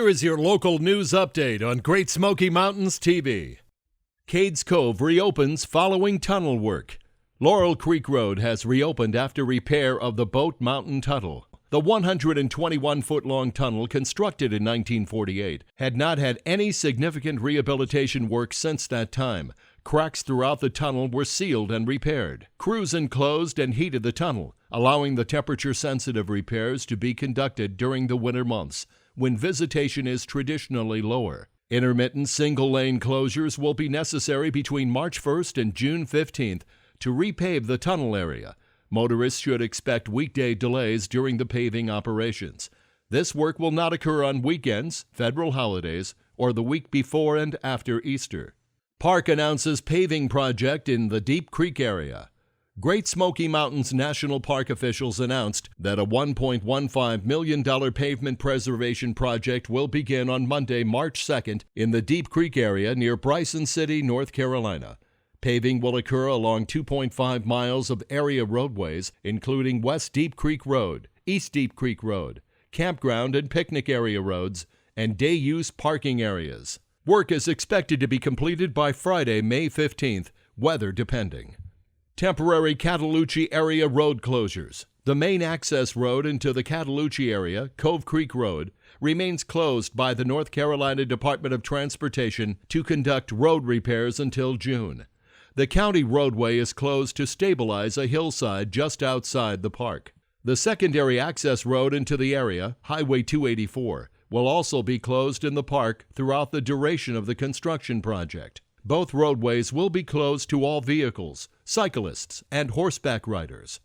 Here is your local news update on Great Smoky Mountains TV. Cades Cove reopens following tunnel work. Laurel Creek Road has reopened after repair of the Boat Mountain Tunnel. The 121-foot-long tunnel, constructed in 1948, had not had any significant rehabilitation work since that time. Cracks throughout the tunnel were sealed and repaired. Crews enclosed and heated the tunnel, allowing the temperature-sensitive repairs to be conducted during the winter months, when visitation is traditionally lower. Intermittent single-lane closures will be necessary between March 1st and June 15th to repave the tunnel area. Motorists should expect weekday delays during the paving operations. This work will not occur on weekends, federal holidays, or the week before and after Easter. Park announces paving project in the Deep Creek area. Great Smoky Mountains National Park officials announced that a $1.15 million pavement preservation project will begin on Monday, March 2nd in the Deep Creek area near Bryson City, North Carolina. Paving will occur along 2.5 miles of area roadways, including West Deep Creek Road, East Deep Creek Road, campground and picnic area roads, and day-use parking areas. Work is expected to be completed by Friday, May 15th, weather depending. Temporary Cataloochee area road closures. The main access road into the Cataloochee area, Cove Creek Road, remains closed by the North Carolina Department of Transportation to conduct road repairs until June. The county roadway is closed to stabilize a hillside just outside the park. The secondary access road into the area, Highway 284, will also be closed in the park throughout the duration of the construction project. Both roadways will be closed to all vehicles, cyclists, and horseback riders.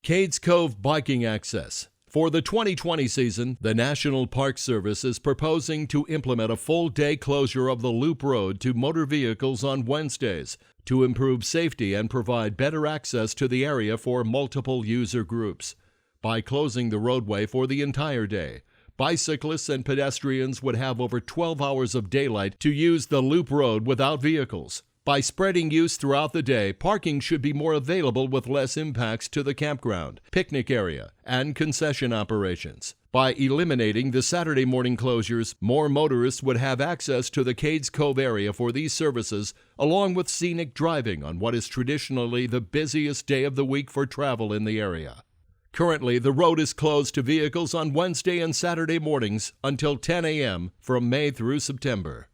Cades Cove biking access. For the 2020 season, the National Park Service is proposing to implement a full-day closure of the Loop Road to motor vehicles on Wednesdays to improve safety and provide better access to the area for multiple user groups. By closing the roadway for the entire day, bicyclists and pedestrians would have over 12 hours of daylight to use the Loop Road without vehicles. By spreading use throughout the day, parking should be more available with less impacts to the campground, picnic area, and concession operations. By eliminating the Saturday morning closures, more motorists would have access to the Cades Cove area for these services, along with scenic driving on what is traditionally the busiest day of the week for travel in the area. Currently, the road is closed to vehicles on Wednesday and Saturday mornings until 10 a.m. from May through September.